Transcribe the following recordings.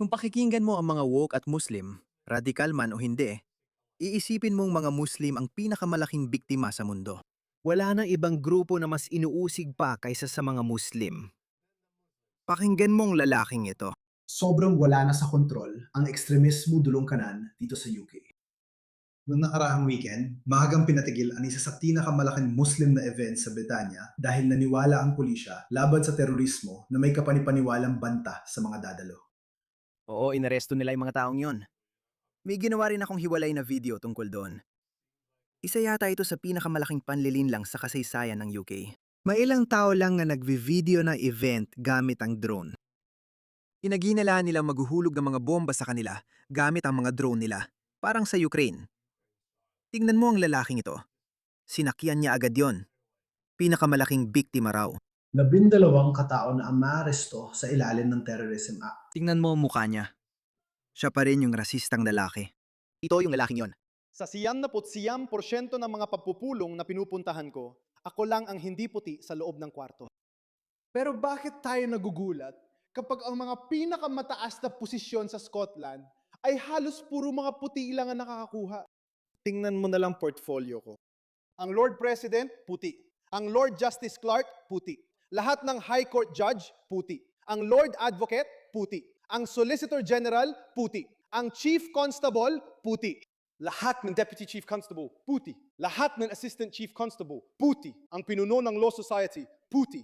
Kung pakikinggan mo ang mga woke at Muslim, radikal man o hindi, iisipin mong mga Muslim ang pinakamalaking biktima sa mundo. Wala nang ibang grupo na mas inuusig pa kaysa sa mga Muslim. Pakinggan mong lalaking ito. Sobrang wala na sa kontrol ang ekstremismo dulong kanan dito sa UK. Noong nakaraang weekend, maagang pinatigil ang isa sa pinakamalaking Muslim na event sa Britanya dahil naniwala ang pulisya laban sa terorismo na may kapanipaniwalang banta sa mga dadalo. Oo, inaresto nila yung mga taong yon. May ginawa rin akong hiwalay na video tungkol doon. Isa yata ito sa pinakamalaking panlilinlang sa kasaysayan ng UK. May ilang tao lang na nagvi-video ng event gamit ang drone. Inaginala nilang maghuhulog ng mga bomba sa kanila gamit ang mga drone nila, parang sa Ukraine. Tingnan mo ang lalaking ito. Sinakyan niya agad yon. Pinakamalaking biktima raw. 12 katao na ang maaresto sa ilalim ng Terrorism Act. Tingnan mo ang mukha niya. Siya pa rin yung rasistang lalaki. Ito yung lalaking yon. Sa 99% ng mga pagpupulong na pinupuntahan ko, ako lang ang hindi puti sa loob ng kwarto. Pero bakit tayo nagugulat kapag ang mga pinakamataas na posisyon sa Scotland ay halos puro mga puti lang ang nakakakuha? Tingnan mo na lang portfolio ko. Ang Lord President, puti. Ang Lord Justice Clark, puti. Lahat ng High Court Judge, puti. Ang Lord Advocate, puti. Ang Solicitor General, puti. Ang Chief Constable, puti. Lahat ng Deputy Chief Constable, puti. Lahat ng Assistant Chief Constable, puti. Ang pinuno ng Law Society, puti.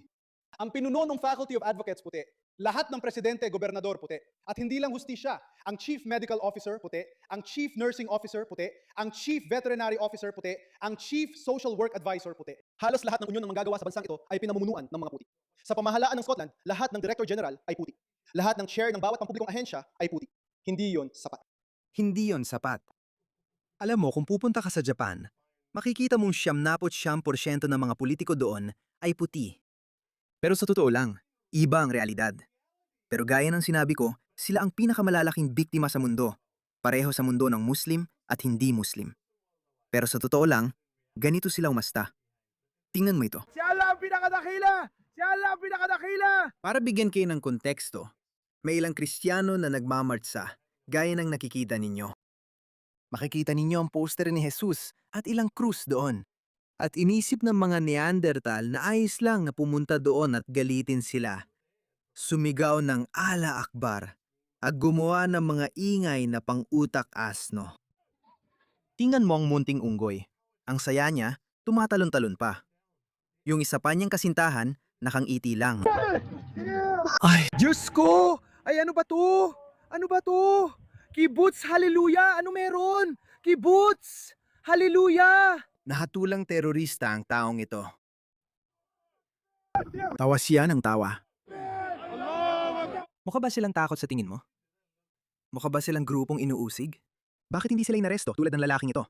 Ang pinuno ng Faculty of Advocates, puti. Lahat ng presidente, gobernador, puti. At hindi lang hustisya, ang Chief Medical Officer, puti. Ang Chief Nursing Officer, puti. Ang Chief Veterinary Officer, puti. Ang Chief Social Work Advisor, puti. Halos lahat ng unyon ng manggagawa sa bansang ito ay pinamumunuan ng mga puti. Sa pamahalaan ng Scotland, lahat ng Director General ay puti. Lahat ng chair ng bawat pampublikong ahensya ay puti. Hindi yon sapat. Hindi yon sapat. Alam mo, kung pupunta ka sa Japan, makikita mong 99% ng mga politiko doon ay puti. Pero sa totoo lang, iba ang realidad. Pero gaya ng sinabi ko, sila ang pinakamalalaking biktima sa mundo. Pareho sa mundo ng Muslim at hindi Muslim. Pero sa totoo lang, ganito sila umasta. Tingnan mo ito. Si Allah ang pinakadakila! Si Allah ang pinakadakila! Para bigyan kayo ng konteksto, may ilang Kristiyano na nagmamartsa, gaya ng nakikita ninyo. Makikita ninyo ang poster ni Jesus at ilang krus doon. At inisip ng mga Neanderthal na ayos lang na pumunta doon at galitin sila. Sumigaw ng Allah Akbar at gumawa ng mga ingay na pang-utak asno. Tingnan mo ang munting unggoy. Ang saya niya, tumatalon-talon pa. Yung isa pa niyang kasintahan, nakangiti lang. Ay, Diyos ko! Ay, ano ba to? Ano ba to? Kibbutz, hallelujah! Ano meron? Kibbutz! Hallelujah! Nahatulang terorista ang taong ito. Tawa siya ng tawa. Mukha ba silang takot sa tingin mo? Mukha ba silang grupong inuusig? Bakit hindi sila inaresto tulad ng lalaking ito?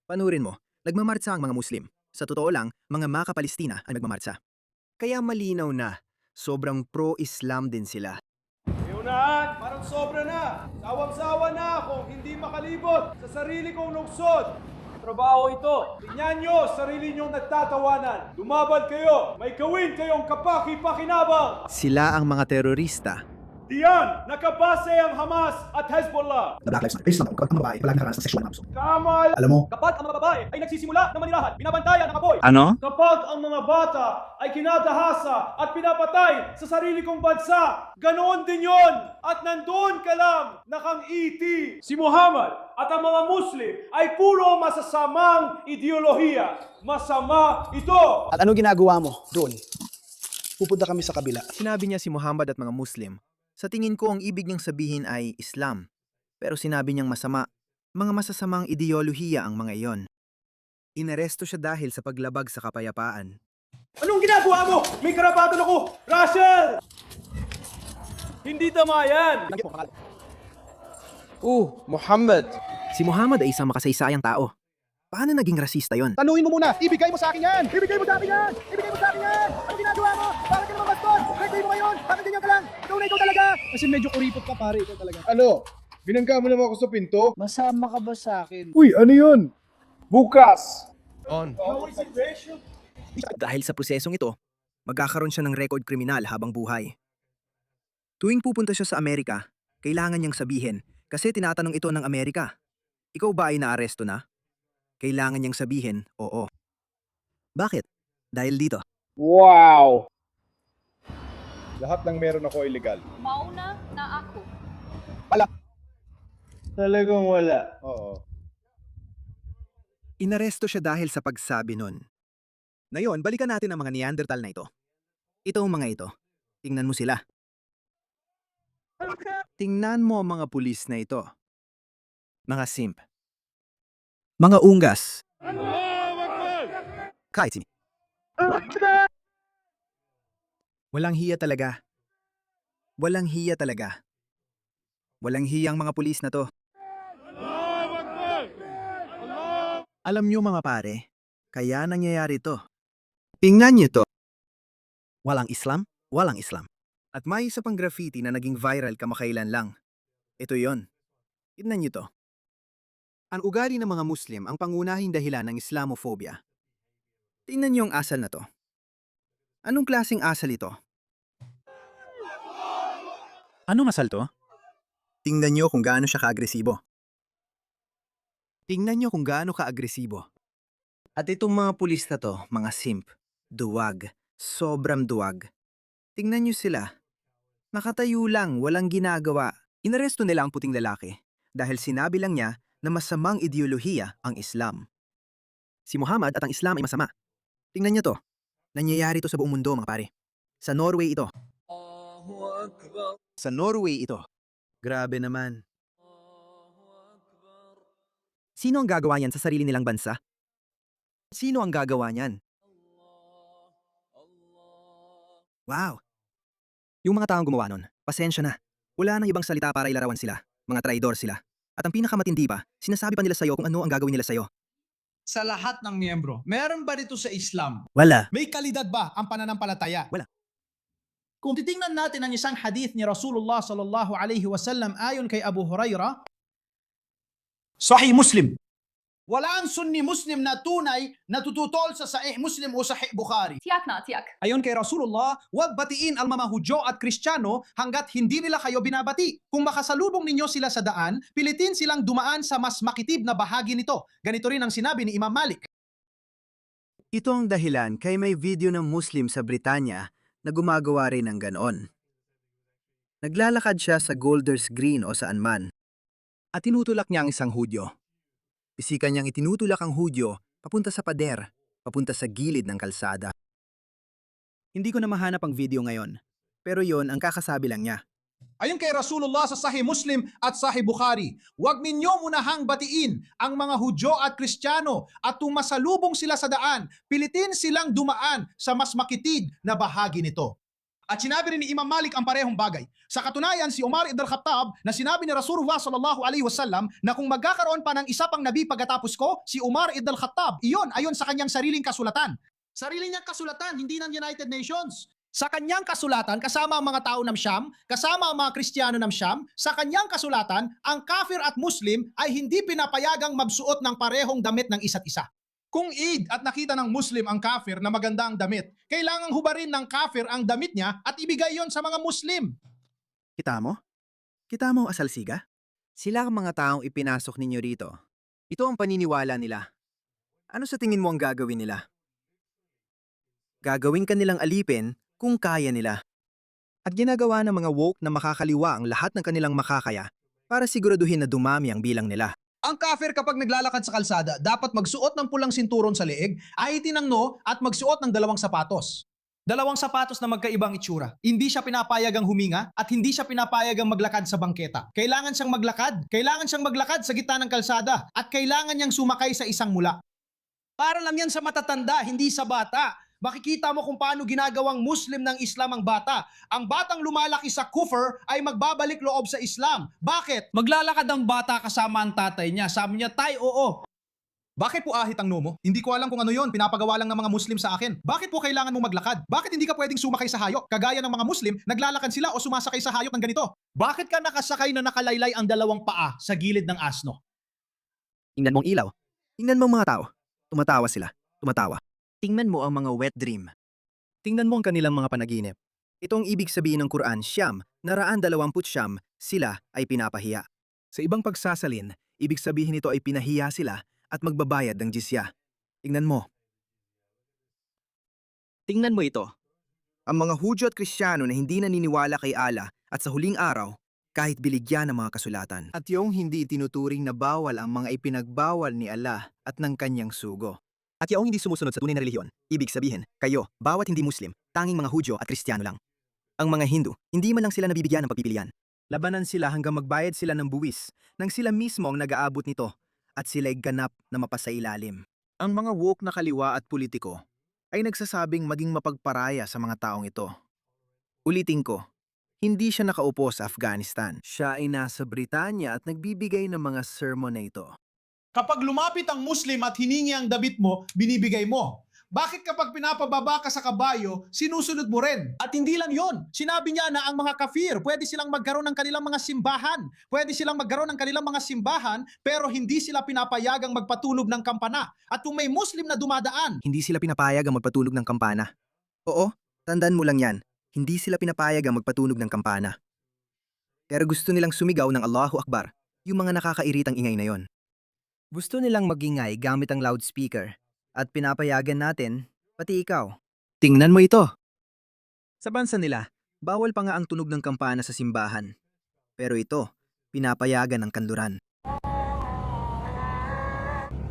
Panurin mo, nagmamartsa ang mga Muslim. Sa totoo lang, mga Maka-Palestina ang nagmamartsa. Kaya malinaw na, sobrang pro-Islam din sila. Unahan, parang sobra na. Sawang-sawa na akong hindi makalibot sa sarili kong lungsod. Trabaho ito. Tingnan nyo, sarili nyong nagtatawanan. Lumaban kayo. May gawin kayong kapaki-pakinabang. Sila ang mga terorista. Diyan, nakabase ang Hamas at Hezbollah. The Black Lives Matter. Islam, kapag ang babae, palagi nakaranas ng sexual abuse. Kamal. Alam mo, Kapag ang mga babae ay nagsisimula ng manirahan, binabantayan ang apoy. Ano? Kapag ang mga bata ay kinadahasa at pinapatay sa sarili kong bansa, ganoon din yon. At nandoon ka lang, nakang-iti. Si Muhammad at ang mga Muslim ay puro masasamang ideolohiya. Masama ito. at ano ginagawa mo doon? Pupunta kami sa kabila. Sinabi niya si Muhammad at mga Muslim. Sa tingin ko ang ibig niyang sabihin ay Islam. Pero sinabi niyang masama, mga masasamang ideolohiya ang mga iyon. Inaresto siya dahil sa paglabag sa kapayapaan. Anong ginagawa mo? May karapatan ako! Russell! Hindi tama yan! Muhammad. Si Muhammad ay isang makasaysayang tao. Paano naging rasista yon? Tanungin mo muna, ibigay mo sa akin yan! Ibigay mo sa akin yan! Ibigay mo sa akin yan! Ano ginagawa mo? Bakit ka naman bastos? Birthday mo ngayon! Bakit ganyan ka lang? Ikaw na ikaw talaga! Kasi medyo kuripot ka pare, ikaw talaga. Ano? Binangga mo naman ako sa pinto? Masama ka ba sa akin? Uy, ano yun? Bukas! Dahil sa prosesong ito, magkakaroon siya ng record kriminal habang buhay. Tuwing pupunta siya sa Amerika, Kailangan niyang sabihin kasi tinatanong ito ng Amerika. Ikaw ba ay naaresto na? Kailangan niyang sabihin, oo. Bakit? Dahil dito. Wow! Lahat ng meron ako illegal. Mauna na ako. Talagang wala. Oo. Inaresto siya dahil sa pagsabi nun. Ngayon, balikan natin ang mga Neanderthal na ito. Ito ang mga ito. Tingnan mo sila. Tingnan mo ang mga pulis na ito. Mga simp. Mga unggas. Kahit sini. Walang hiya talaga. Walang hiya talaga. Walang hiyang mga pulis na to. Alam nyo mga pare, kaya nangyayari to. Tingnan nyo to. Walang Islam, walang Islam. At may isa pang graffiti na naging viral kamakailan lang. Ito yon. Tingnan nyo to. Ang ugali ng mga Muslim ang pangunahing dahilan ng Islamophobia. Tingnan nyo ang asal na to. Anong klaseng asal ito? Anong asal to? Tingnan nyo kung gaano siya kaagresibo. Tingnan nyo kung gaano kaagresibo. At itong mga pulis na to, mga simp, duwag, sobrang duwag. Tingnan nyo sila. Nakatayo lang, walang ginagawa. Inaresto nila ang puting lalaki dahil sinabi lang niya na masamang ideolohiya ang Islam. Si Muhammad at ang Islam ay masama. Tingnan nyo to. Nangyayari ito sa buong mundo mga pare. Sa Norway ito. Sa Norway ito. Grabe naman. Sino ang gagawa niyan sa sarili nilang bansa? Sino ang gagawa niyan? Wow! Yung mga taong gumawa nun, pasensya na. Wala nang ibang salita para ilarawan sila. Mga traidor sila. At ang pinakamatindi pa, sinasabi pa nila sa'yo kung ano ang gagawin nila sa'yo. Sa lahat ng miyembro, meron ba dito sa Islam? Wala. May kalidad ba ang pananampalataya? Wala. Kung titingnan natin ang isang hadith ni Rasulullah sallallahu alaihi wasallam ayon kay Abu Hurairah, Sahih Muslim. Wala ang Sunni Muslim na tunay na tututol sa Sahih Muslim o Sahih Bukhari. Tiyak na, tiyak. Ayon kay Rasulullah, huwag batiin ang mga Hudyo at Kristiyano hanggat hindi nila kayo binabati. Kung makasalubong ninyo sila sa daan, pilitin silang dumaan sa mas makitid na bahagi nito. Ganito rin ang sinabi ni Imam Malik. Ito ang dahilan kay may video ng Muslim sa Britanya na gumagawa rin ng ganon. Naglalakad siya sa Golders Green o saan man. At tinutulak niya ang isang Hudyo. Pisikan niyang itinutulak ang Hudyo papunta sa pader, papunta sa gilid ng kalsada. Hindi ko na mahanap ang video ngayon, pero yon ang kakasabi lang niya. Ayon kay Rasulullah sa Sahih Muslim at Sahih Bukhari, huwag ninyo munahang batiin ang mga Hudyo at Kristiyano at kung masalubong sila sa daan, pilitin silang dumaan sa mas makitid na bahagi nito. At sinabi rin ni Imam Malik ang parehong bagay. Sa katunayan, si Umar ibn al-Khattab na sinabi ni Rasulullah sallallahu alaihi wasallam na kung magkakaroon pa ng isa pang nabi pagkatapos ko, si Umar ibn al-Khattab. Iyon ayon sa kanyang sariling kasulatan. Sarili niyang kasulatan, hindi ng United Nations. Sa kanyang kasulatan, kasama ang mga tao ng Syam, kasama ang mga Kristiyano ng Syam, sa kanyang kasulatan, ang kafir at Muslim ay hindi pinapayagang magsuot ng parehong damit ng isa't isa. Kung Eid at nakita ng Muslim ang kafir na maganda ang damit, kailangang hubarin ng kafir ang damit niya at ibigay yon sa mga Muslim. Kita mo? Kita mo ang asalsiga? Sila ang mga taong ipinasok ninyo rito. Ito ang paniniwala nila. Ano sa tingin mo ang gagawin nila? Gagawin ka nilang alipin kung kaya nila. At ginagawa ng mga woke na makakaliwa ang lahat ng kanilang makakaya para siguraduhin na dumami ang bilang nila. Ang kafir kapag naglalakad sa kalsada, dapat magsuot ng pulang sinturon sa leeg, ahitin ng no at magsuot ng dalawang sapatos. Dalawang sapatos na magkaibang itsura. Hindi siya pinapayagang huminga at hindi siya pinapayagang maglakad sa bangketa. Kailangan siyang maglakad sa gitna ng kalsada at kailangan niyang sumakay sa isang mula. Para lang yan sa matatanda, hindi sa bata. Makikita mo kung paano ginagawang Muslim ng Islam ang bata. Ang batang lumalaki sa kufr ay magbabalik loob sa Islam. Bakit? Maglalakad ang bata kasama ang tatay niya. Sabi niya, tay, oo. Bakit po ahit ang nomo? Hindi ko alam kung ano yon. Pinapagawa lang ng mga Muslim sa akin. Bakit po kailangan mong maglakad? Bakit hindi ka pwedeng sumakay sa hayop? Kagaya ng mga Muslim, naglalakad sila o sumasakay sa hayop ng ganito. Bakit ka nakasakay na nakalaylay ang dalawang paa sa gilid ng asno? Tingnan mong ilaw. Tingnan mong mga tao. Tumatawa sila. Tumatawa. Tingnan mo ang mga wet dream. Tingnan mo ang kanilang mga panaginip. Itong ibig sabihin ng Quran, siyam, 120 sila ay pinapahiya. Sa ibang pagsasalin, ibig sabihin nito ay pinahiya sila at magbabayad ng jizya. Tingnan mo. Tingnan mo ito. Ang mga Hudyo at Kristiyano na hindi naniniwala kay Allah at sa huling araw, kahit biligyan ng mga kasulatan. At yung hindi itinuturing na bawal ang mga ipinagbawal ni Allah at ng kanyang sugo. At yung hindi sumusunod sa tunay na relihiyon, ibig sabihin, kayo, bawat hindi Muslim, tanging mga Hudyo at Kristiyano lang. Ang mga Hindu, hindi man lang sila nabibigyan ng pagpipilian. Labanan sila hanggang magbayad sila ng buwis nang sila mismo ang nag-aabot nito at sila'y ganap na mapasailalim. Ang mga woke na kaliwa at politiko ay nagsasabing maging mapagparaya sa mga taong ito. Ulitin ko, hindi siya nakaupo sa Afghanistan. Siya ay nasa Britanya at nagbibigay ng mga sermon na ito. Kapag lumapit ang Muslim at hiningi ang damit mo, binibigay mo. Bakit kapag pinapababa ka sa kabayo, sinusunod mo rin? At hindi lang yon. Sinabi niya na ang mga kafir, pwede silang magkaroon ng kanilang mga simbahan. Pwede silang magkaroon ng kanilang mga simbahan, pero hindi sila pinapayagang magpatunog ng kampana. At kung may Muslim na dumadaan, Hindi sila pinapayag ang magpatunog ng kampana. Oo, tandaan mo lang yan. Hindi sila pinapayag ang magpatunog ng kampana. Pero gusto nilang sumigaw ng Allahu Akbar, yung mga nakakairitang ingay na yon. Gusto nilang magingay gamit ang loudspeaker. At pinapayagan natin, pati ikaw. Tingnan mo ito. Sa bansa nila, bawal pa nga ang tunog ng kampana sa simbahan. Pero ito, pinapayagan ng kanluran.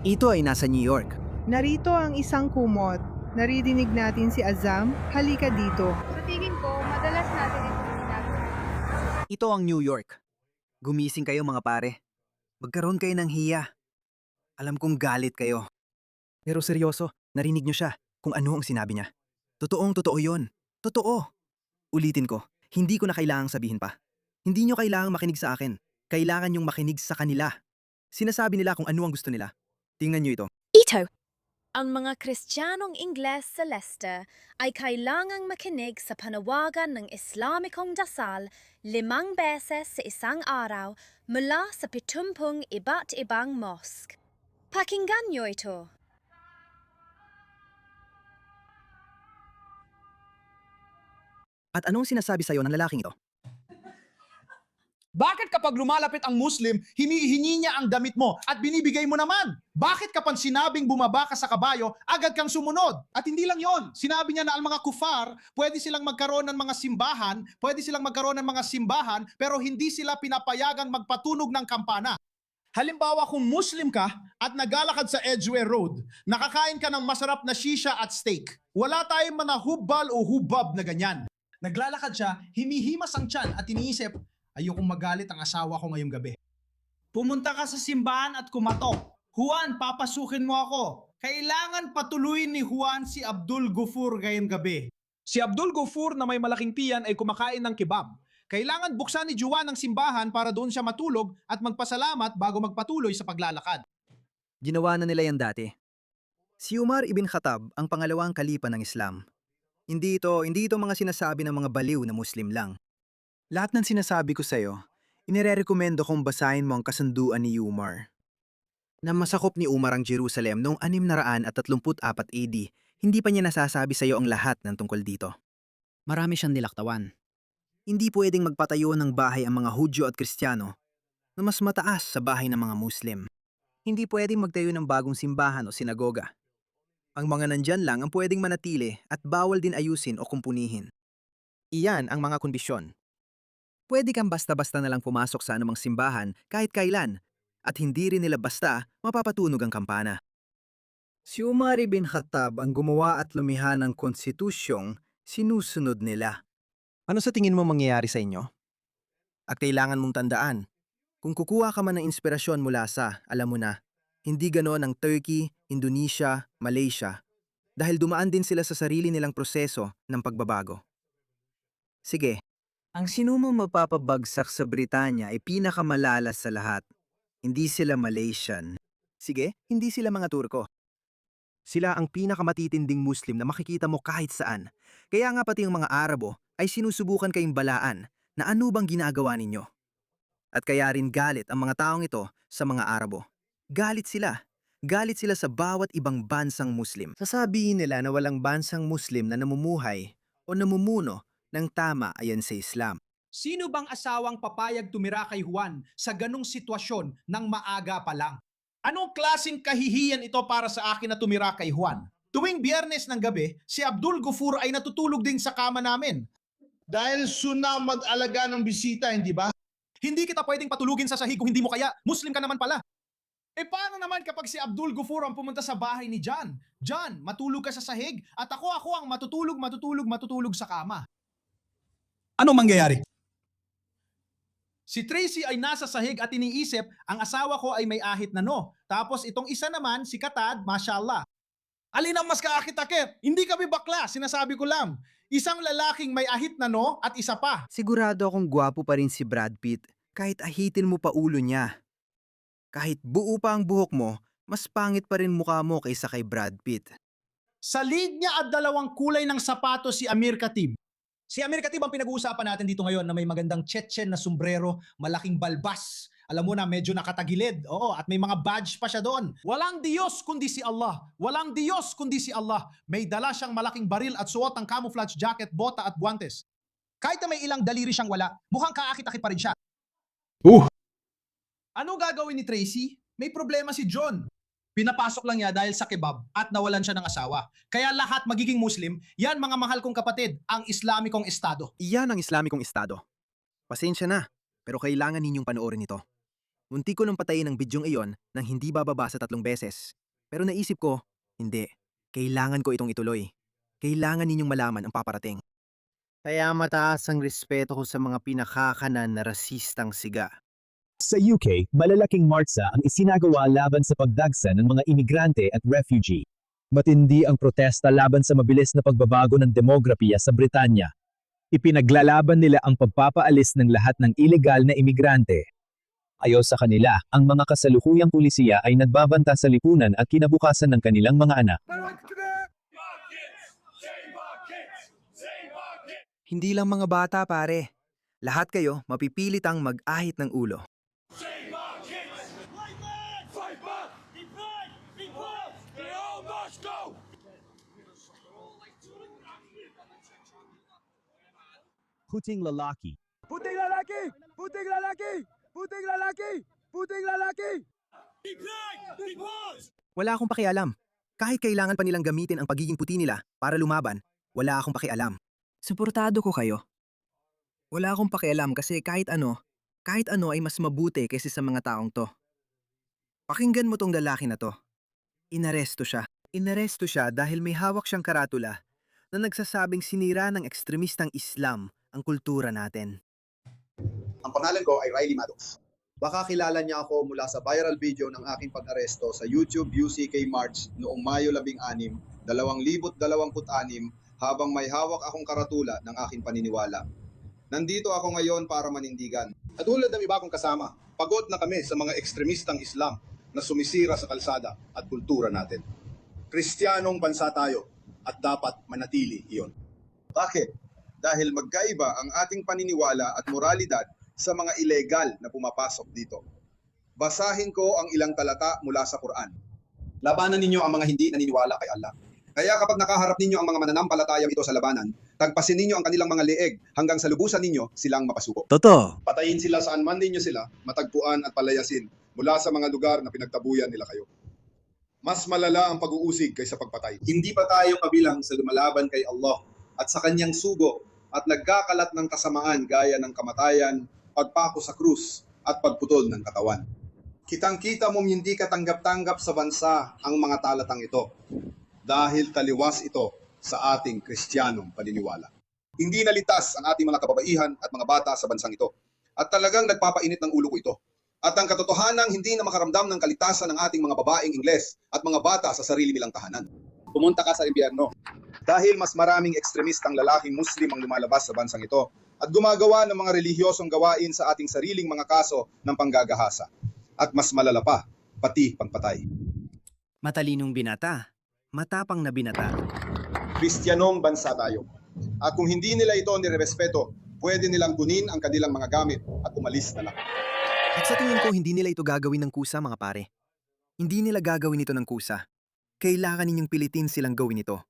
Ito ay nasa New York. Narito ang isang kumot. Naririnig natin si Azam. Halika dito. Sa tingin ko, madalas natin ito ginagawa. Ito ang New York. Gumising kayo mga pare. Magkaroon kayo ng hiya. Alam kong galit kayo. Pero seryoso, narinig niyo siya kung ano ang sinabi niya. Totoo yon. Totoo. Ulitin ko, hindi ko na kailangang sabihin pa. Hindi niyo kailangang makinig sa akin. Kailangan niyong makinig sa kanila. Sinasabi nila kung ano ang gusto nila. Tingnan niyo ito. Ito. Ang mga Kristiyanong Ingles sa Leicester ay kailangang makinig sa panawagan ng Islamikong dasal 5 beses sa isang araw mula sa 70 iba't ibang mosque. Pakinggan niyo ito. At anong sinasabi sa'yo ng lalaking ito? bakit kapag lumalapit ang Muslim, hinihingi niya ang damit mo at binibigay mo naman? Bakit kapag sinabing bumaba ka sa kabayo, agad kang sumunod? At hindi lang yon. Sinabi niya na ang mga kufar, pwede silang magkaroon ng mga simbahan, pero hindi sila pinapayagang magpatunog ng kampana. Halimbawa kung Muslim ka at naglalakad sa Edgware Road, nakakain ka ng masarap na shisha at steak. Wala tayong mga hubbal o hubab na ganyan. Naglalakad siya, himihimas ang tiyan at iniisip, ayokong magalit ang asawa ko ngayong gabi. Pumunta ka sa simbahan at kumatok. Juan, papasukin mo ako. Kailangan patuloyin ni Juan si Abdul Gufur ngayong gabi. Si Abdul Gufur na may malaking tiyan ay kumakain ng kebab. Kailangan buksan ni Juan ang simbahan para doon siya matulog at magpasalamat bago magpatuloy sa paglalakad. Ginawa na nila yan dati. Si Umar ibn Khattab ang pangalawang kalipa ng Islam. Hindi ito mga sinasabi ng mga baliw na Muslim lang. Lahat ng sinasabi ko sa'yo, inirerekomendo kong basahin mo ang kasunduan ni Umar. Na masakop ni Umar ang Jerusalem noong 634 AD, hindi pa niya nasasabi sa'yo ang lahat ng tungkol dito. Marami siyang nilaktawan. Hindi pwedeng magpatayo ng bahay ang mga Hudyo at Kristiyano na mas mataas sa bahay ng mga Muslim. Hindi pwedeng magtayo ng bagong simbahan o sinagoga. Ang mga nandyan lang ang pwedeng manatili at bawal din ayusin o kumpunihin. Iyan ang mga kondisyon. Pwede kang basta-basta na lang pumasok sa anumang simbahan kahit kailan at hindi rin nila basta mapapatunog ang kampana. Si Umar ibn Khattab ang gumawa at lumikha ng konstitusyong sinusunod nila. Ano sa tingin mo mangyayari sa inyo? At kailangan mong tandaan, kung kukuha ka man ng inspirasyon mula sa, alam mo na, hindi ganon ang Turkey, Indonesia, Malaysia, dahil dumaan din sila sa sarili nilang proseso ng pagbabago. Sige, ang sinumang mapapabagsak sa Britanya ay pinakamalalas sa lahat. Hindi sila Malaysian. Sige, hindi sila mga Turko. Sila ang pinakamatitinding Muslim na makikita mo kahit saan. Kaya nga pati ang mga Arabo ay sinusubukan kayong balaan na ano bang ginagawa ninyo. At kaya rin galit ang mga taong ito sa mga Arabo. Galit sila. Galit sila sa bawat ibang bansang Muslim. Sasabihin nila na walang bansang Muslim na namumuhay o namumuno Nang tama ayon sa Islam. Sino bang asawang papayag tumira kay Juan sa ganong sitwasyon ng maaga pa lang? Anong klaseng kahihiyan ito para sa akin na tumira kay Juan? Tuwing Biyernes ng gabi, si Abdul Gufur ay natutulog din sa kama namin. Dahil suna mag-alaga ng bisita, hindi ba? Hindi kita pwedeng patulugin sa sahig kung hindi mo kaya. Muslim ka naman pala. Paano naman kapag si Abdul Gufur ang pumunta sa bahay ni John? John, matulog ka sa sahig at ako ang matutulog sa kama. Anong mangyayari? Si Tracy ay nasa sahig at iniisip, ang asawa ko ay may ahit na no. Tapos itong isa naman, si Katad, mashallah. Alin ang mas kaakit-akit? Hindi kami bakla, sinasabi ko lang. Isang lalaking may ahit na no at isa pa. Sigurado akong gwapo pa rin si Brad Pitt kahit ahitin mo pa ulo niya. Kahit buo pa ang buhok mo, mas pangit pa rin mukha mo kaysa kay Brad Pitt. Sa league niya at dalawang kulay ng sapatos si Amir Khatib. Si Amir Khatib ang pinag-uusapan natin dito ngayon na may magandang Chechen na sombrero, malaking balbas. Alam mo na medyo nakatagilid. Oo, at may mga badge pa siya doon. Walang Diyos kundi si Allah. Walang Diyos kundi si Allah. May dala siyang malaking baril at suot ang camouflage jacket, bota at guantes. Kahit na may ilang daliri siyang wala, mukhang kaakit-akit pa rin siya. Ano gagawin ni Tracy? May problema si John. Pinapasok lang niya dahil sa kebab at nawalan siya ng asawa. Kaya lahat magiging Muslim, yan mga mahal kong kapatid, ang Islamikong Estado. Iyan ang Islamikong Estado. Pasensya na, pero kailangan ninyong panoorin ito. Munti ko nang patayin ang bidyong iyon nang hindi bababa sa 3 beses. Pero naisip ko, hindi. Kailangan ko itong ituloy. Kailangan ninyong malaman ang paparating. Kaya mataas ang respeto ko sa mga pinakakanan na rasistang siga. Sa UK, malalaking martsa ang isinagawa laban sa pagdagsa ng mga imigrante at refugee. Matindi ang protesta laban sa mabilis na pagbabago ng demografiya sa Britanya. Ipinaglalaban nila ang pagpapaalis ng lahat ng ilegal na imigrante. Ayon sa kanila, ang mga kasalukuyang pulisiya ay nagbabanta sa lipunan at kinabukasan ng kanilang mga anak. Hindi lang mga bata pare. Lahat kayo mapipilitang mag-ahit ng ulo. Puting lalaki. Puting lalaki! Puting lalaki! Puting lalaki! Puting lalaki! Wala akong pakialam. Kahit kailangan pa nilang gamitin ang pagiging puti nila para lumaban, wala akong pakialam. Suportado ko kayo. Wala akong pakialam kasi kahit ano ay mas mabuti kaysa sa mga taong to. Pakinggan mo tong lalaki na to. Inaresto siya. Inaresto siya dahil may hawak siyang karatula na nagsasabing sinira ng ekstremistang Islam ang kultura natin. Ang pangalan ko ay Riley Maddox. Baka kilala niya ako mula sa viral video ng aking pag-aresto sa YouTube UCK March noong Mayo 16, 2026 habang may hawak akong karatula ng aking paniniwala. Nandito ako ngayon para manindigan. At tulad ng iba kong kasama, pagod na kami sa mga ekstremistang Islam na sumisira sa kalsada at kultura natin. Kristiyanong bansa tayo at dapat manatili iyon. Bakit? Dahil magkaiba ang ating paniniwala at moralidad sa mga ilegal na pumapasok dito. Basahin ko ang ilang talata mula sa Quran. Labanan ninyo ang mga hindi naniniwala kay Allah. Kaya kapag nakaharap ninyo ang mga mananampalatayang ito sa labanan, tagpasin ninyo ang kanilang mga leeg hanggang sa lubusan ninyo silang mapasuko. Totoo. Patayin sila saan man ninyo sila, matagpuan at palayasin mula sa mga lugar na pinagtabuyan nila kayo. Mas malala ang pag-uusig kaysa pagpatay. Hindi pa tayo kabilang sa lumalaban kay Allah at sa kanyang sugo at nagkakalat ng kasamaan gaya ng kamatayan, pagpako sa krus at pagputol ng katawan. Kitang-kita mong hindi katanggap-tanggap sa bansa ang mga talatang ito dahil taliwas ito sa ating Kristiyanong paniniwala. Hindi nalitas ang ating mga kababaihan at mga bata sa bansang ito at talagang nagpapainit ng ulo ko ito. At ang katotohanang hindi na makaramdam ng kalitasan ng ating mga babaeng Ingles at mga bata sa sarili nilang tahanan. Pumunta ka sa impyerno. Dahil mas maraming ekstremistang lalaking Muslim ang lumalabas sa bansang ito at gumagawa ng mga relihiyosong gawain sa ating sariling mga kaso ng panggagahasa. At mas malala pa, pati pagpatay. Matalinong binata. Matapang na binata. Kristiyanong bansa tayo. At kung hindi nila ito nirerespeto, pwede nilang kunin ang kanilang mga gamit at umalis na lang. At sa tingin ko, hindi nila ito gagawin ng kusa, mga pare. Hindi nila gagawin ito ng kusa. Kailangan ninyong pilitin silang gawin ito.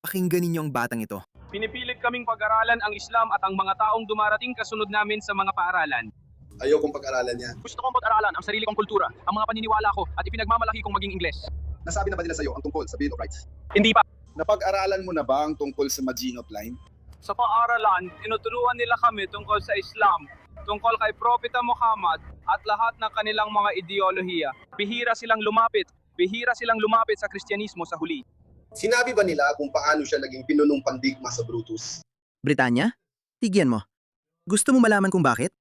Pakinggan ninyo ang batang ito. Pinipilit kaming pag-aralan ang Islam at ang mga taong dumarating kasunod namin sa mga paaralan. Ayaw kong pag-aralan yan. Gusto kong pag-aralan ang sarili kong kultura, ang mga paniniwala ko at ipinagmamalaki kong maging Ingles. Nasabi na ba nila sa'yo ang tungkol sa Bill of Rights? Hindi pa. Napag-aralan mo na ba ang tungkol sa Majin of Line? Sa paaralan, tinuturuan nila kami tungkol sa Islam, tungkol kay Propeta Muhammad at lahat ng kanilang mga ideolohiya. Bihira silang lumapit sa Kristyanismo sa huli. Sinabi ba nila kung paano siya naging pinunong pandigma sa Brutus? Britanya? Tigyan mo. Gusto mo malaman kung bakit?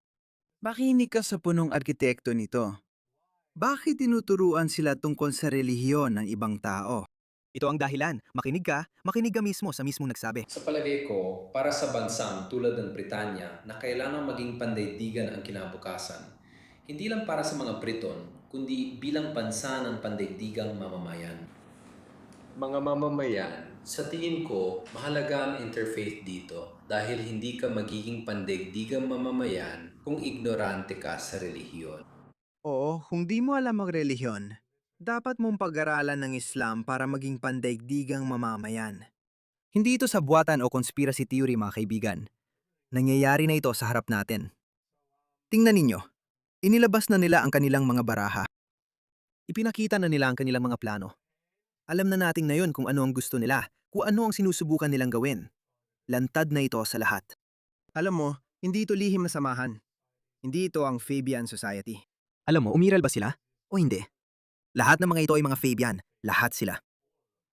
Makinig ka sa punong arkitekto nito. Bakit tinuturuan sila tungkol sa relihiyon ng ibang tao? Ito ang dahilan. Makinig ka mismo sa mismong nagsabi. Sa palagay ko, para sa bansang tulad ng Britanya na kailangang maging pandaigdigan ang kinabukasan, hindi lang para sa mga Briton, kundi bilang bansa ng pandaigdigang mamamayan. Mga mamamayan, sa tingin ko, mahalaga ang interfaith dito dahil hindi ka magiging pandaigdigang mamamayan kung ignorante ka sa relihiyon. Oo, kung di mo alam ang relihiyon, dapat mong pag-aralan ng Islam para maging pandaigdigang mamamayan. Hindi ito sa buwatan o conspiracy theory, mga kaibigan. Nangyayari na ito sa harap natin. Tingnan ninyo, inilabas na nila ang kanilang mga baraha. Ipinakita na nila ang kanilang mga plano. Alam na natin ngayon kung ano ang gusto nila, kung ano ang sinusubukan nilang gawin. Lantad na ito sa lahat. Alam mo, hindi ito lihim na samahan. Hindi ito ang Fabian Society. Alam mo, umiral ba sila? O hindi? Lahat ng mga ito ay mga Fabian. Lahat sila.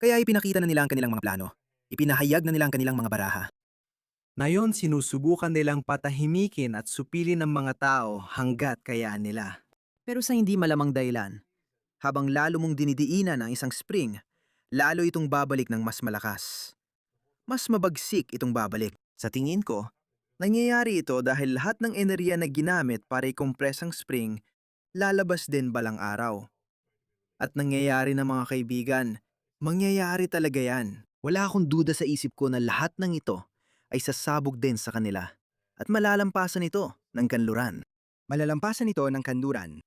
Kaya ipinakita na nila ang kanilang mga plano. Ipinahayag na nila ang kanilang mga baraha. Ngayon, sinusubukan nilang patahimikin at supilin ng mga tao hanggat kayaan nila. Pero sa hindi malamang dahilan, habang lalo mong dinidiinan ang isang spring, lalo itong babalik ng mas malakas. Mas mabagsik itong babalik. Sa tingin ko, nangyayari ito dahil lahat ng enerhiya na ginamit para i-compress ang spring, lalabas din balang araw. At nangyayari na mga kaibigan, mangyayari talaga yan. Wala akong duda sa isip ko na lahat ng ito ay sasabog din sa kanila. At malalampasan ito ng kanluran. Malalampasan ito ng kanluran.